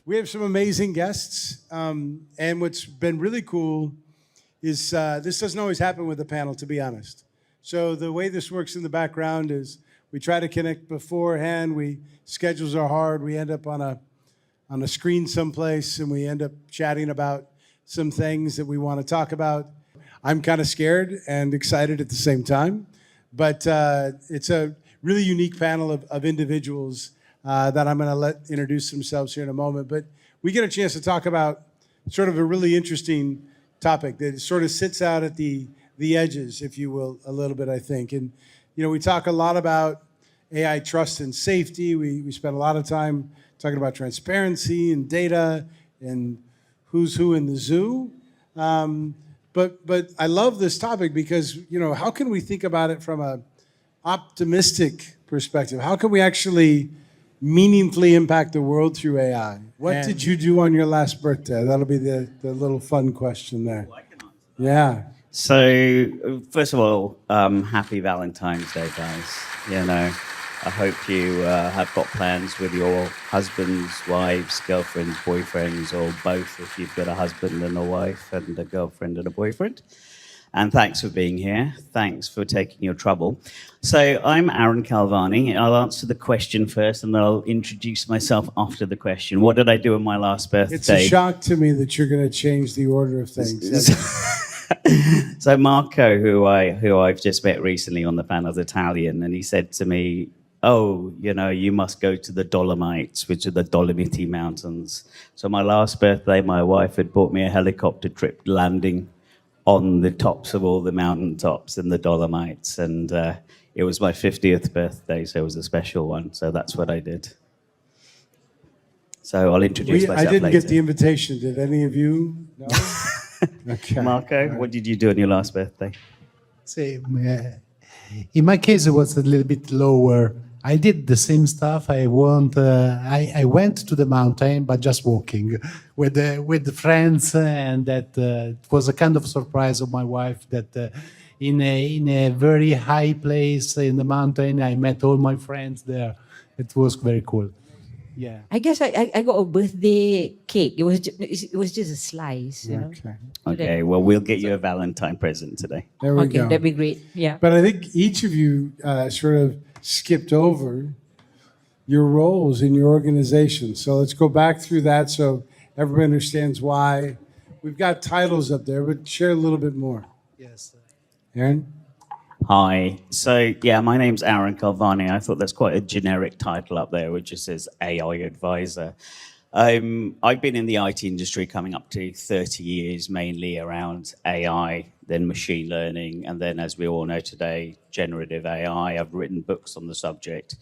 We have some amazing guests, and what's been really cool is this doesn't always happen with a panel, to be honest. So the way this works in the background is we try to connect beforehand. Schedules are hard. We end up on a screen someplace, and we end up chatting about some things that we want to talk about. I'm kind of scared and excited at the same time, but it's a really unique panel of individuals that I'm going to let introduce themselves here in a moment. But we get a chance to talk about sort of a really interesting topic that sort of sits out at the edges, if you will, a little bit, I think. And, we talk a lot about AI trust and safety. We spend a lot of time talking about transparency and data and who's who in the zoo. But I love this topic because, how can we think about it from an optimistic perspective? How can we actually meaningfully impact the world through AI? What did you do on your last birthday? That'll be the little fun question there. Yeah. So, first of all, happy Valentine's Day, guys. I hope you have got plans with your husbands, wives, girlfriends, boyfriends, or both if you've got a husband and a wife and a girlfriend and a boyfriend. And thanks for being here. Thanks for taking your trouble. So I'm Aaron Kalvani. I'll answer the question first, and then I'll introduce myself after the question. What did I do on my last birthday? It's a shock to me that you're going to change the order of things. So Marco, who I've just met recently on the panel, is Italian, and he said to me, "Oh, you must go to the Dolomites, which are the Dolomiti Mountains." So my last birthday, my wife had bought me a helicopter trip landing on the tops of all the mountain tops in the Dolomites. And it was my 50th birthday, so it was a special one. So that's what I did. So I'll introduce myself I didn't later. get the invitation. Did any of you? No? Okay. Marco, what did you do on your last birthday? Same. In my case, it was a little bit lower. I did the same stuff. I went to the mountain, but just walking with the friends, and that it was a kind of surprise of my wife that in a very high place in the mountain, I met all my friends there. It was very cool. Yeah. I guess I got a birthday cake. It was just a slice. Okay. Well, we'll get you a Valentine present today. There we Okay, go. that'd be great. Yeah. But I think each of you sort of skipped over your roles in your organization. So let's go back through that so everybody understands why. We've got titles up there, but share a little bit more. Yes. Aaron? Hi. So, yeah, my name's Aaron Kalvani. I thought that's quite a generic title up there, which just says AI advisor. I've been in the IT industry coming up to 30 years, mainly around AI, then machine learning, and then, as we all know today, generative AI. I've written books on the subject.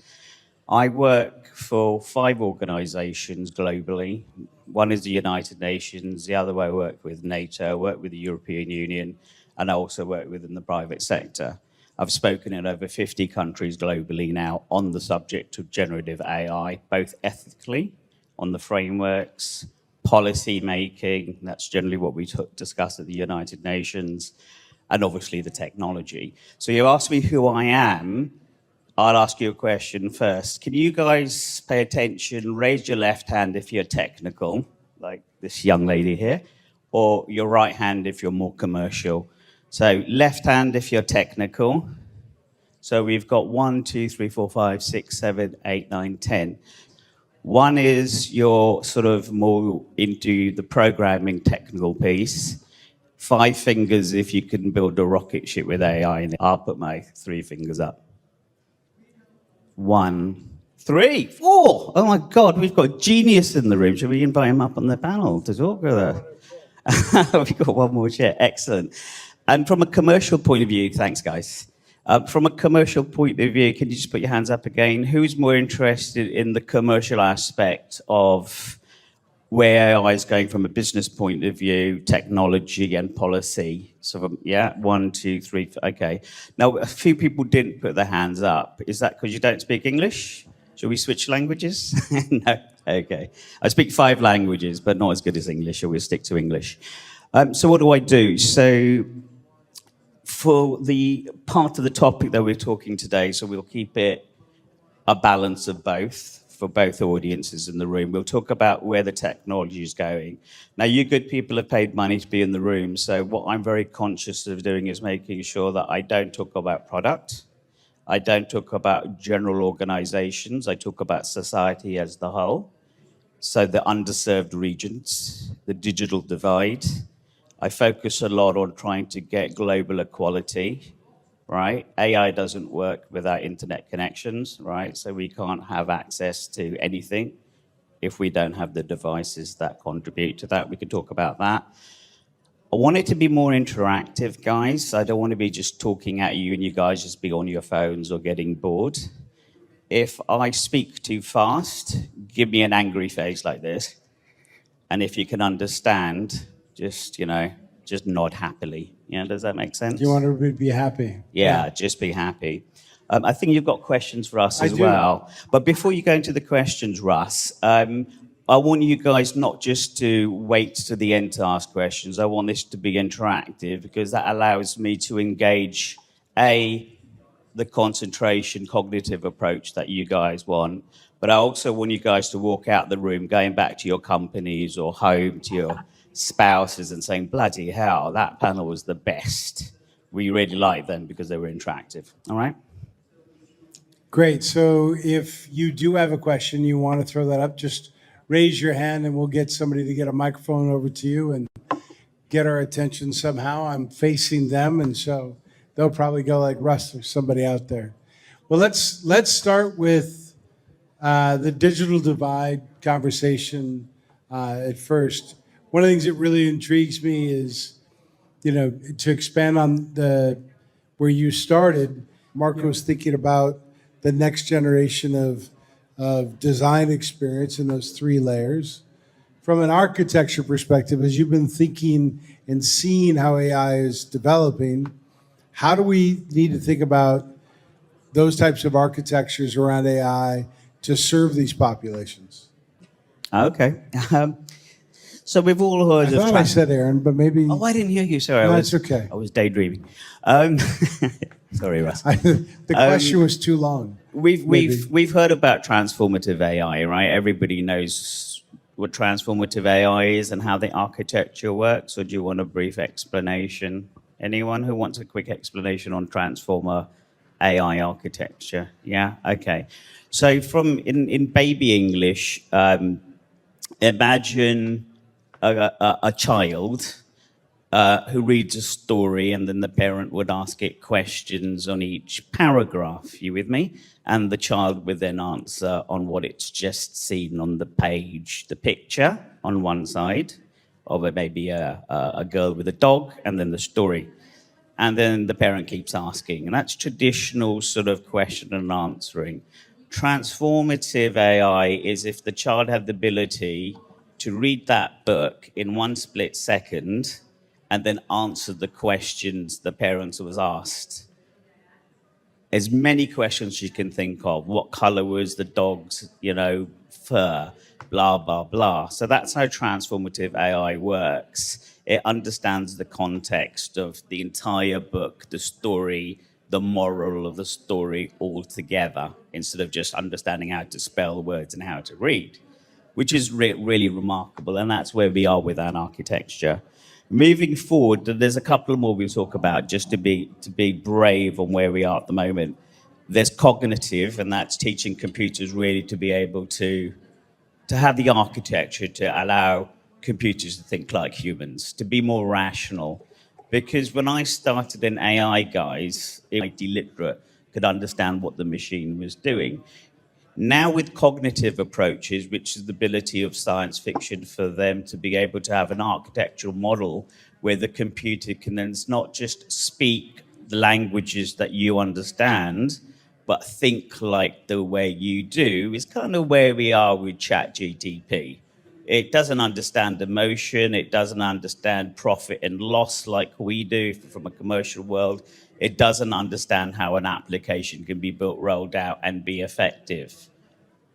I work for 5 organizations globally. One is the United Nations. The other I work with NATO. I work with the European Union, and I also work within the private sector. I've spoken in over 50 countries globally now on the subject of generative AI, both ethically, on the frameworks, policy making, that's generally what we discuss at the United Nations, and obviously the technology. So you asked me who I am. I'll ask you a question first. Can you guys pay attention, raise your left hand if you're technical, like this young lady here, or your right hand if you're more commercial? So left hand if you're technical. So we've got 1, 2, 3, 4, 5, 6, 7, 8, 9, 10. One is you're sort of more into the programming technical piece. 5 fingers if you can build a rocket ship with AI. I'll put my 3 fingers up. 1, 3, 4. Oh my God, we've got genius in the room. Should we invite him up on the panel to talk with us? We've got one more chair. Excellent. And from a commercial point of view, thanks guys. From a commercial point of view, can you just put your hands up again? Who's more interested in the commercial aspect of where AI is going from a business point of view, technology and policy? So, yeah, 1, 2, 3, okay. Now, a few people didn't put their hands up. Is that because you don't speak English? Should we switch languages? No, okay. I speak 5 languages, but not as good as English, so we'll stick to English. So what do I do? So for the part of the topic that we're talking today, so we'll keep it a balance of both. for both audiences in the room. We'll talk about where the technology is going. Now, you good people have paid money to be in the room, so what I'm very conscious of doing is making sure that I don't talk about product, I don't talk about general organizations, I talk about society as the whole. So the underserved regions, the digital divide. I focus a lot on trying to get global equality, right? AI doesn't work without internet connections, right? So we can't have access to anything if we don't have the devices that contribute to that. We can talk about that. I want it to be more interactive, guys. I don't want to be just talking at you and you guys just be on your phones or getting bored. If I speak too fast, give me an angry face like this. And if you can understand, just, just nod happily. Does that make sense? You want everybody to be happy. Yeah, just be happy. I think you've got questions for us as do. well. But before you go into the questions, Russ, I want you guys not just to wait to the end to ask questions. I want this to be interactive because that allows me to engage, the concentration, cognitive approach that you guys want. But I also want you guys to walk out the room, going back to your companies or home to your spouses and saying, bloody hell, that panel was the best. We really liked them because they were interactive. All right? Great. So if you do have a question, you want to throw that up, just raise your hand and we'll get somebody to get a microphone over to you and get our attention somehow. I'm facing them, and so they'll probably go like, Russ, there's somebody out there. Well, let's start with the digital divide conversation at first. One of the things that really intrigues me is, to expand on where you started, Marco was thinking about the next generation of design experience in those 3 layers. From an architecture perspective, as you've been thinking and seeing how AI is developing, how do we need to think about those types of architectures around AI to serve these populations? Okay. So we've all heard I thought I said Aaron, but maybe... Oh, I didn't hear you. Sorry. No, it's okay. I was daydreaming. Sorry, Russ. The question was too long. We've heard about transformative AI, right? Everybody knows what transformative AI is and how the architecture works. Or do you want a brief explanation? Anyone who wants a quick explanation on transformer AI architecture? Yeah? Okay. So in baby English, imagine a child who reads a story and then the parent would ask it questions on each paragraph. You with me? And the child would then answer on what it's just seen on the page. The picture on one side of it, maybe a girl with a dog, and then the story. And then the parent keeps asking. And that's traditional sort of question and answering. Transformative AI is if the child had the ability to read that book in one split second and then answer the questions the parents was asked. As many questions you can think of. What color was the dog's, fur? Blah, blah, blah. So that's how transformative AI works. It understands the context of the entire book, the story, the moral of the story all together, instead of just understanding how to spell words and how to read, which is really remarkable. And that's where we are with our architecture. Moving forward, there's a couple more we'll talk about just to be brave on where we are at the moment. There's cognitive, and that's teaching computers really to be able to have the architecture to allow computers to think like humans, to be more rational. Because when I started in AI, guys, IT literate could understand what the machine was doing. Now with cognitive approaches, which is the ability of science fiction for them to be able to have an architectural model where the computer can then not just speak the languages that you understand, but think like the way you do, is kind of where we are with ChatGPT. It doesn't understand emotion. It doesn't understand profit and loss like we do from a commercial world. It doesn't understand how an application can be built, rolled out, and be effective.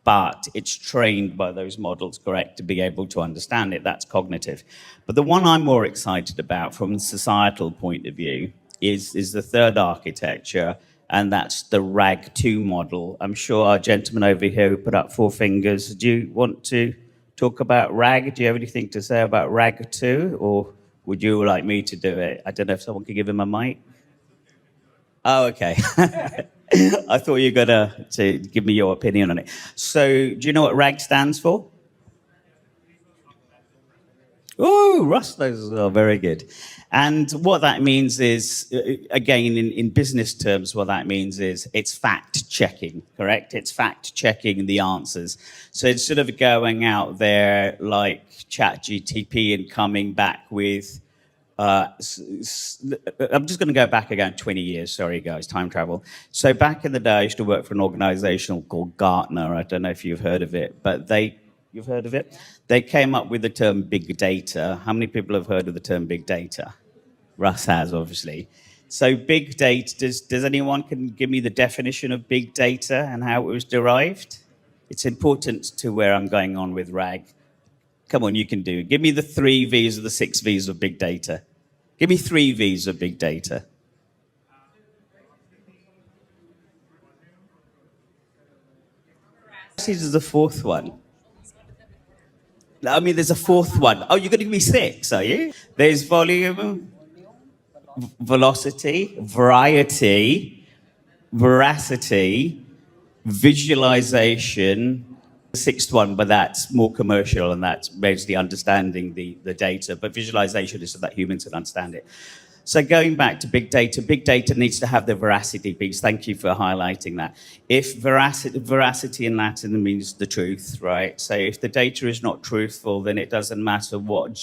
But it's trained by those models, correct, to be able to understand it. That's cognitive. But the one I'm more excited about from a societal point of view is the third architecture, and that's the RAG2 model. I'm sure our gentleman over here who put up 4 fingers, do you want to talk about RAG? Do you have anything to say about RAG2, or would you like me to do it? I don't know if someone could give him a mic. Oh, okay. I thought you were going to give me your opinion on it. So, do you know what RAG stands for? Oh, Russ knows as well. Very good. And what that means is, again, in business terms, what that means is it's fact checking, correct? It's fact checking the answers. So instead of going out there like ChatGTP and coming back with, I'm just going to go back again 20 years. Sorry, guys, time travel. So back in the day, I used to work for an organization called Gartner. I don't know if you've heard of it, but you've heard of it? They came up with the term big data. How many people have heard of the term big data? Russ has, obviously. So big data, does anyone can give me the definition of big data and how it was derived? It's important to where I'm going on with RAG. Come on, you can do it. Give me the 3 V's or the 6 V's of big data. Give me 3 V's of big data. This is the 4th one. I mean, there's a 4th one. Oh, you're going to give me 6, are you? There's volume, velocity, variety, veracity, visualization. The 6th one, but that's more commercial and that's basically understanding the data. But visualization is so that humans can understand it. So going back to big data needs to have the veracity piece. Thank you for highlighting that. If veracity in Latin means the truth, right? So if the data is not truthful, then it doesn't matter what,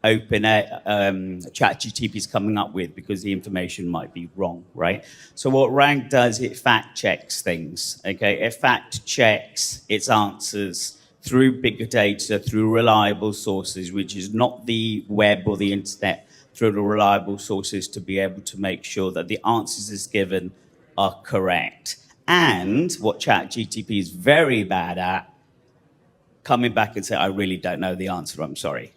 ChatGTP is coming up with, because the information might be wrong, right? So what RAG does, it fact checks things, okay? It fact checks its answers through big data, through reliable sources, which is not the web or the internet, through the reliable sources to be able to make sure that the answers is given are correct. And what ChatGTP is very bad at, coming back and say, I really don't know the answer, I'm sorry.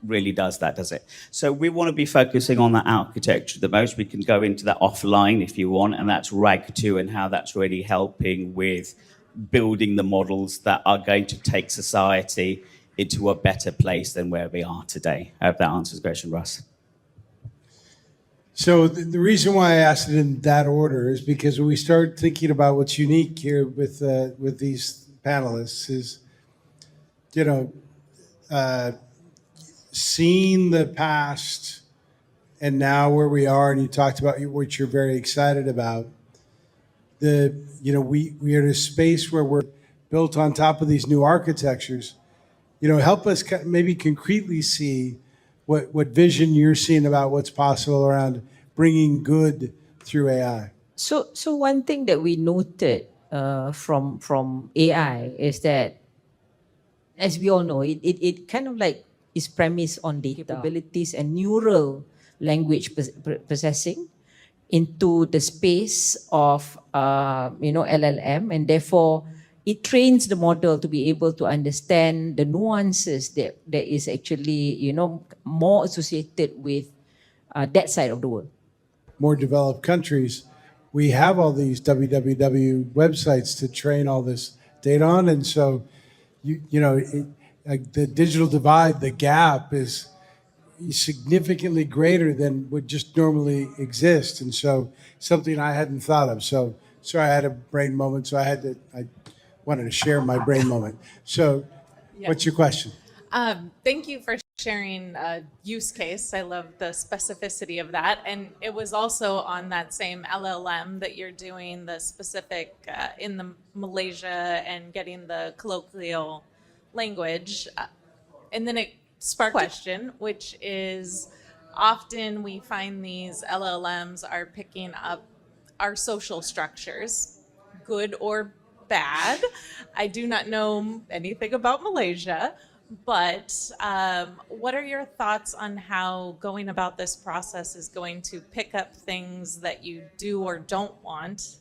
Really does that, does it? So we want to be focusing on that architecture the most. We can go into that offline if you want, and that's RAG2 and how that's really helping with building the models that are going to take society into a better place than where we are today. I hope that answers the question, Russ. So the reason why I asked it in that order is because when we start thinking about what's unique here with these panelists is, seeing the past and now where we are, and you talked about what you're very excited about. We are in a space where we're built on top of these new architectures. Help us maybe concretely see what vision you're seeing about what's possible around bringing good through AI. So one thing that we noted from AI is that, as we all know, it kind of like is premised on data capabilities and neural language processing into the space of LLM, and therefore it trains the model to be able to understand the nuances that is actually more associated with that side of the world. More developed countries, we have all these www websites to train all this data on, and so the digital divide, the gap is significantly greater than would just normally exist, and so something I hadn't thought of. So sorry, I had a brain moment, so I wanted to share my brain moment. So, Yeah. What's your question? Thank you for sharing a use case. I love the specificity of that. And it was also on that same LLM that you're doing the specific in the Malaysia and getting the colloquial language. And then it sparked a question, which is often we find these LLMs are picking up our social structures, good or bad. I do not know anything about Malaysia, but what are your thoughts on how going about this process is going to pick up things that you do or don't want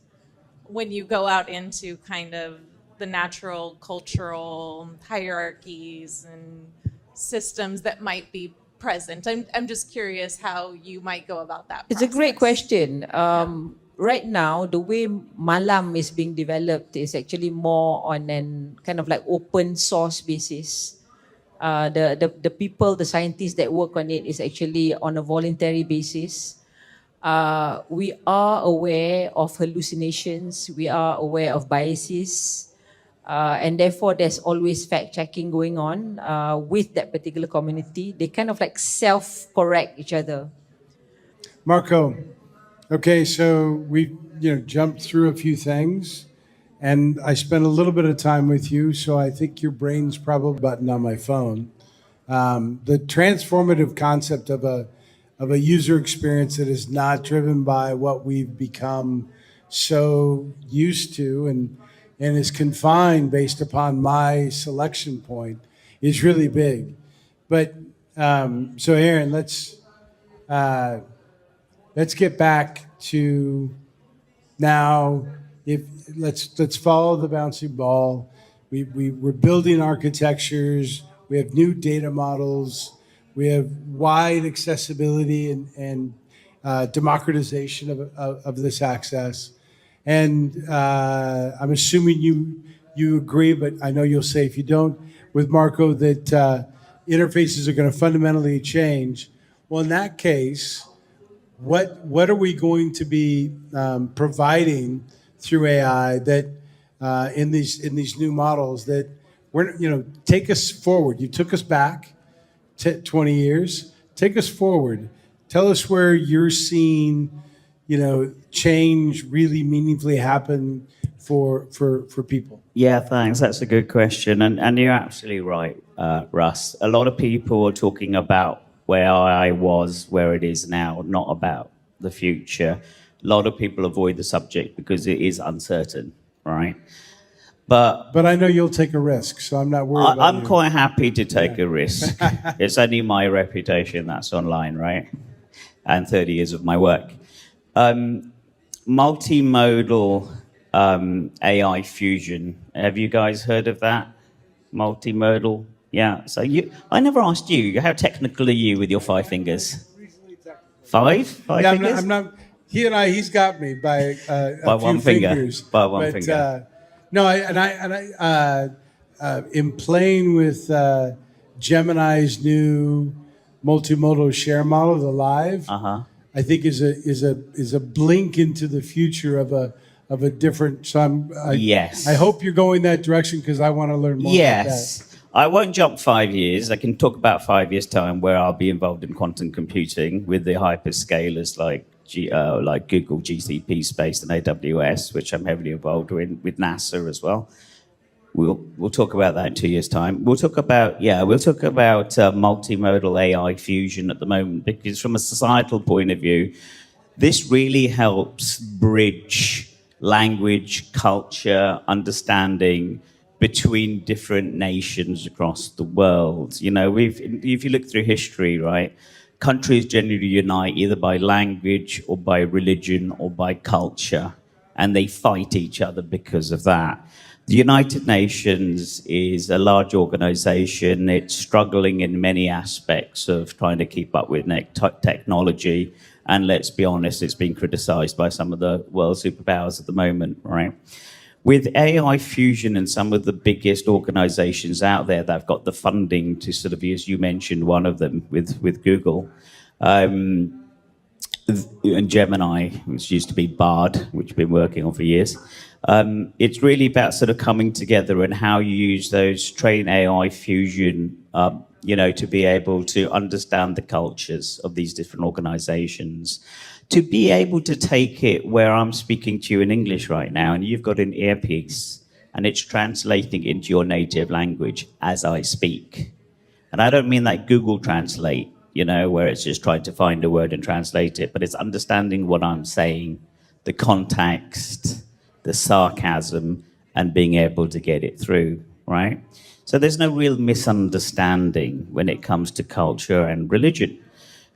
when you go out into kind of the natural cultural hierarchies and systems that might be present? I'm just curious how you might go about that. It's a great process. question. Right now, the way Malam is being developed is actually more on an kind of like open source basis. The people, the scientists that work on it is actually on a voluntary basis. We are aware of hallucinations. We are aware of biases. And therefore, there's always fact checking going on with that particular community. They kind of like self correct each other. Marco, okay, so we jumped through a few things, and I spent a little bit of time with you, so I think your brain's probably button on my phone. The transformative concept of a user experience that is not driven by what we've become so used to and is confined based upon my selection point is really big. But so Aaron, let's get back to now. If let's follow the bouncy ball. We're building architectures. We have new data models. We have wide accessibility and democratization of this access. And I'm assuming you agree, but I know you'll say if you don't, with Marco, that interfaces are going to fundamentally change. Well, in that case, what are we going to be providing through AI that in these new models that take us forward? You took us back 20 years. Take us forward. Tell us where you're seeing change really meaningfully happen for people. Yeah, thanks. That's a good question. And you're absolutely right, Russ. A lot of people are talking about where I was, where it is now, not about the future. A lot of people avoid the subject because it is uncertain, right? But I know you'll take a risk, so I'm not worried about I'm you. quite happy to take a risk. It's only my reputation that's online, right? And 30 years of my work. Multimodal AI fusion. Have you guys heard of that? Multimodal? Yeah. So I never asked you. How technical are you with your 5 fingers? Five Yeah, fingers? I'm not. He's got me by a By few one finger. fingers. By one but, finger. No, in playing with Gemini's new multimodal share model, the Live, I think is a blink into the future of a different. So Yes. I hope you're going that direction because I want to learn more about that. Yes. I won't jump 5 years. I can talk about 5 years' time where I'll be involved in quantum computing with the hyperscalers like Google, GCP Space, and AWS, which I'm heavily involved with NASA as well. We'll talk about that in 2 years' time. We'll talk about multimodal AI fusion at the moment because from a societal point of view, this really helps bridge language, culture, understanding between different nations across the world. If you look through history, right, countries generally unite either by language or by religion or by culture, and they fight each other because of that. The United Nations is a large organization. It's struggling in many aspects of trying to keep up with technology. And let's be honest, it's been criticized by some of the world superpowers at the moment, right? With AI fusion and some of the biggest organizations out there that have got the funding to sort of, as you mentioned, one of them with Google, and Gemini, which used to be Bard, which we've been working on for years. It's really about sort of coming together and how you use those train AI fusion, to be able to understand the cultures of these different organizations, to be able to take it where I'm speaking to you in English right now, and you've got an earpiece, and it's translating into your native language as I speak. And I don't mean that Google Translate, where it's just trying to find a word and translate it, but it's understanding what I'm saying, the context, the sarcasm, and being able to get it through, right? So there's no real misunderstanding when it comes to culture and religion.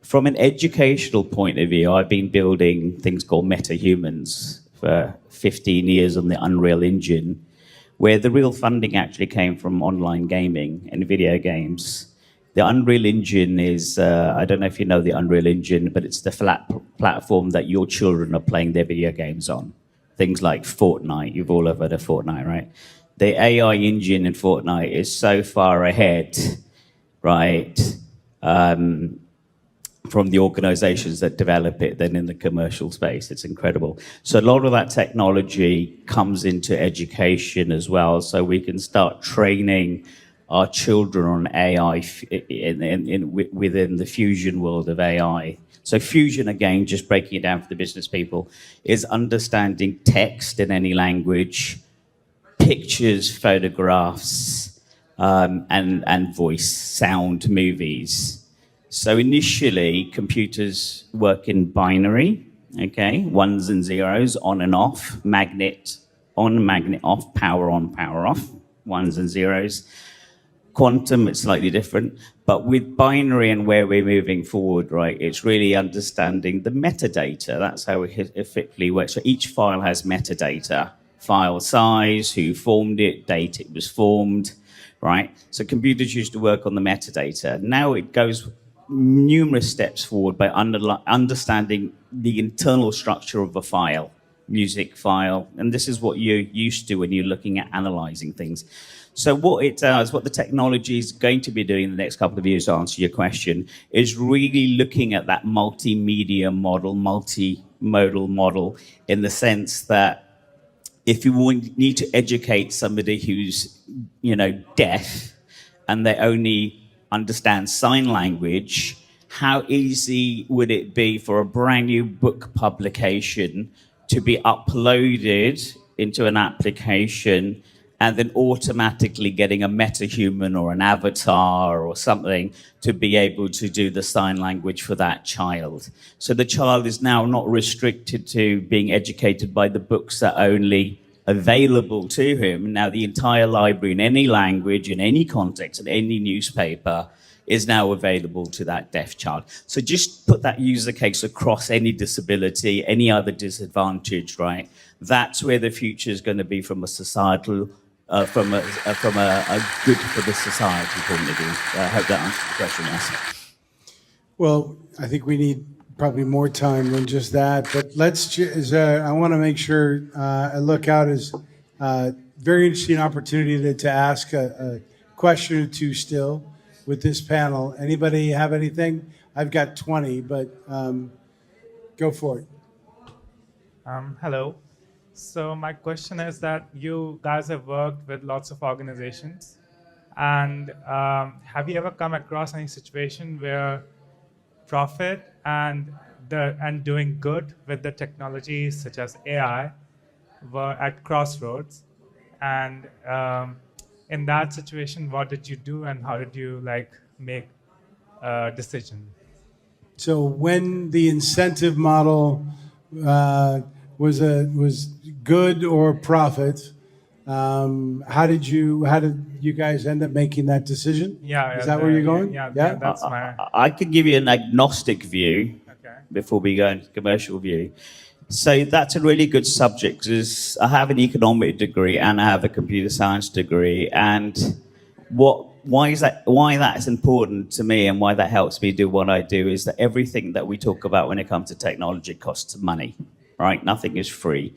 From an educational point of view, I've been building things called meta-humans for 15 years on the Unreal Engine, where the real funding actually came from online gaming and video games. The Unreal Engine is, I don't know if you know the Unreal Engine, but it's the platform that your children are playing their video games on. Things like Fortnite, you've all heard of Fortnite, right? The AI engine in Fortnite is so far ahead, right, from the organizations that develop it than in the commercial space. It's incredible. So a lot of that technology comes into education as well, so we can start training our children on AI within the fusion world of AI. So fusion, again, just breaking it down for the business people, is understanding text in any language, pictures, photographs, and voice, sound, movies. So initially, computers work in binary, okay, ones and zeros, on and off, magnet on, magnet off, power on, power off, ones and zeros. Quantum, it's slightly different, but with binary and where we're moving forward, right, it's really understanding the metadata. That's how it effectively works. So each file has metadata, file size, who formed it, date it was formed, right? So computers used to work on the metadata. Now it goes numerous steps forward by understanding the internal structure of a file, music file, and this is what you're used to when you're looking at analyzing things. So what it does, what the technology is going to be doing in the next couple of years, to answer your question, is really looking at that multimedia model, multimodal model, in the sense that if you need to educate somebody who's, deaf, and they only understand sign language, how easy would it be for a brand new book publication to be uploaded into an application and then automatically getting a metahuman or an avatar or something to be able to do the sign language for that child. So the child is now not restricted to being educated by the books that are only available to him. Now the entire library in any language, in any context, in any newspaper is now available to that deaf child. So just put that user case across any disability, any other disadvantage, right? That's where the future is going to be from a societal, from a good for the society point of view. I hope that answers the question, yes. Well, I think we need probably more time than just that, but I want to make sure I look out as a very interesting opportunity to ask a question or two still with this panel. Anybody have anything? I've got 20, but go for it. Hello. So my question is that you guys have worked with lots of organizations, and have you ever come across any situation where profit and doing good with the technologies such as AI were at crossroads? And in that situation, what did you do, and how did you make a decision? So when the incentive model was good or profit, how did you guys end up making that decision? Yeah. Is that where you're going? Yeah. That's my. I could give you an agnostic view Okay. before we go into commercial view. So that's a really good subject, because I have an economic degree and I have a computer science degree. And why that's important to me and why that helps me do what I do is that everything that we talk about when it comes to technology costs money, right? Nothing is free.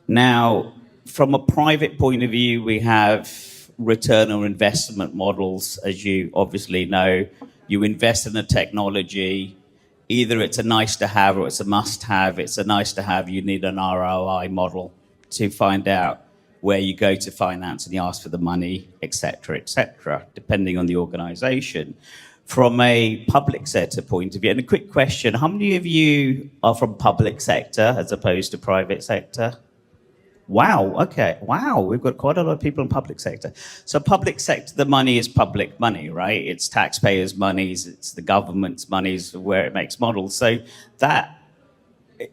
Now, from a private point of view, we have return on investment models. As you obviously know, you invest in a technology, either it's a nice to have or it's a must have. It's a nice to have, you need an ROI model to find out where you go to finance and you ask for the money, et cetera, depending on the organization. From a public sector point of view, and a quick question, how many of you are from public sector as opposed to private sector? Wow, okay, wow, we've got quite a lot of people in public sector. So public sector, the money is public money, right? It's taxpayers' monies, it's the government's monies where it makes models. So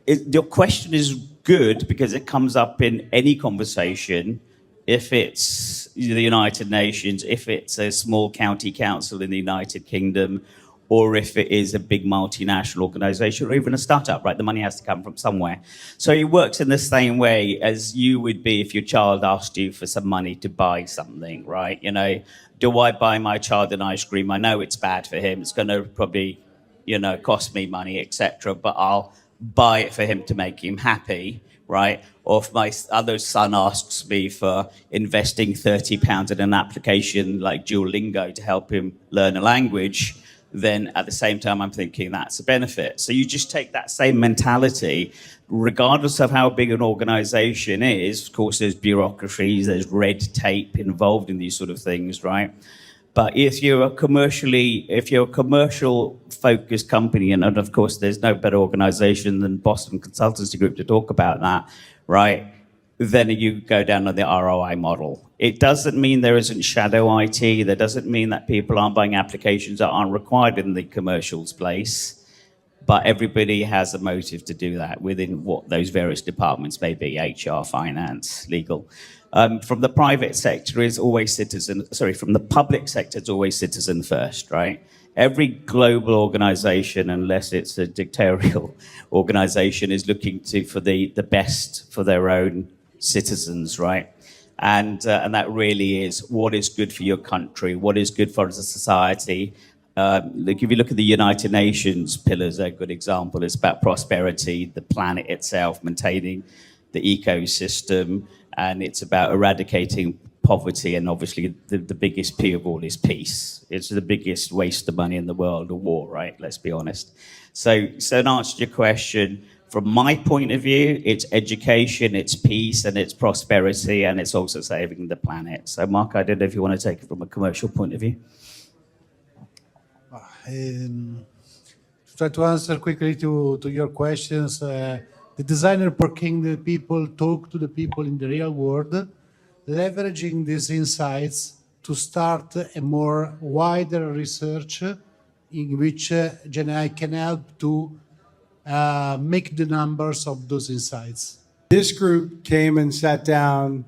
your question is good because it comes up in any conversation. If it's the United Nations, if it's a small county council in the United Kingdom, or if it is a big multinational organization or even a startup, right? The money has to come from somewhere. So it works in the same way as you would be if your child asked you for some money to buy something, right? You know, do I buy my child an ice cream? I know it's bad for him. It's going to probably, you know, cost me money, etc. But I'll buy it for him to make him happy, right? Or if my other son asks me for investing £30 in an application like Duolingo to help him learn a language, then at the same time I'm thinking that's a benefit. So you just take that same mentality, regardless of how big an organization is. Of course, there's bureaucracies, there's red tape involved in these sort of things, right? But if you're a commercial focused company, and of course there's no better organization than Boston Consultancy Group to talk about that, right? Then you go down on the ROI model. It doesn't mean there isn't shadow IT. That doesn't mean that people aren't buying applications that aren't required in the commercial space. But everybody has a motive to do that within what those various departments may be, HR, finance, legal. From the private sector is always from the public sector it's always citizen first, right? Every global organization, unless it's a dictatorial organization, is looking for the best for their own citizens, right? And that really is what is good for your country, what is good for the society. Like if you look at the United Nations pillars, they're a good example. It's about prosperity, the planet itself, maintaining the ecosystem, and it's about eradicating poverty, and obviously the biggest P of all is peace. It's the biggest waste of money in the world, a war, right? Let's be honest. So in answer to your question, from my point of view, it's education, it's peace, and it's prosperity, and it's also saving the planet. So Mark, I don't know if you want to take it from a commercial point of view. Try to answer quickly to your questions. The designer working the people talk to the people in the real world, leveraging these insights to start a more wider research in which GenAI can help to make the numbers of those insights. This group came and sat down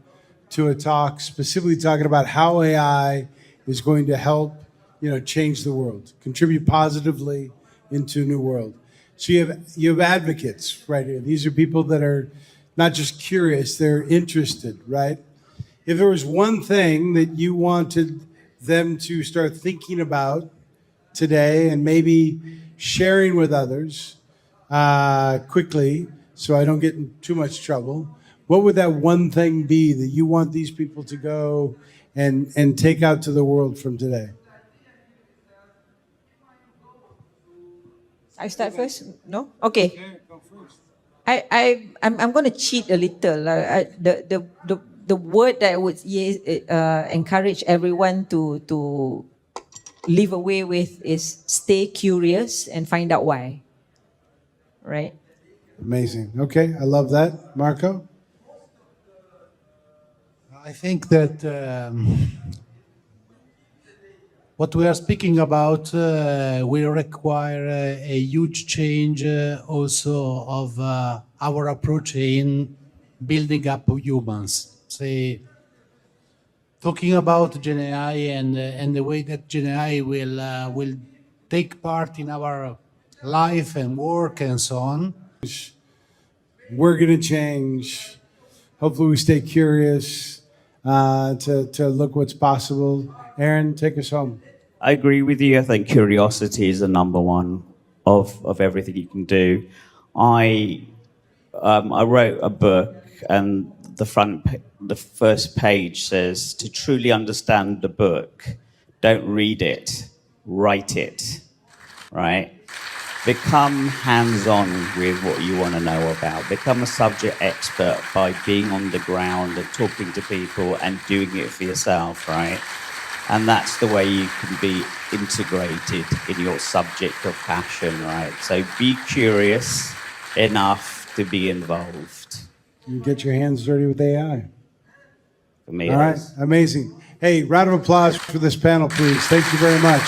to a talk specifically talking about how AI is going to help, change the world, contribute positively into a new world. So you have advocates right here. These are people that are not just curious, they're interested, right? If there was one thing that you wanted them to start thinking about today and maybe sharing with others quickly, so I don't get in too much trouble, what would that one thing be that you want these people to go and take out to the world from today? I start first? No? Okay. I'm going to cheat a little. The word that I would encourage everyone to live away with is stay curious and find out why. Right? Amazing. Okay, I love that. Marco? I think that what we are speaking about will require a huge change also of our approach in building up humans. Say, talking about GenAI and the way that GenAI will take part in our life and work and so on. We're going to change. Hopefully we stay curious to look what's possible. Aaron, take us home. I agree with you. I think curiosity is the number one of everything you can do. I wrote a book, and the first page says, to truly understand the book, don't read it, write it, right? Become hands-on with what you want to know about. Become a subject expert by being on the ground and talking to people and doing it for yourself, right? And that's the way you can be integrated in your subject of passion, right? So be curious enough to be involved. You get your hands dirty with AI. For me, All right, amazing. Hey, round of applause for this panel, please. Thank you very much.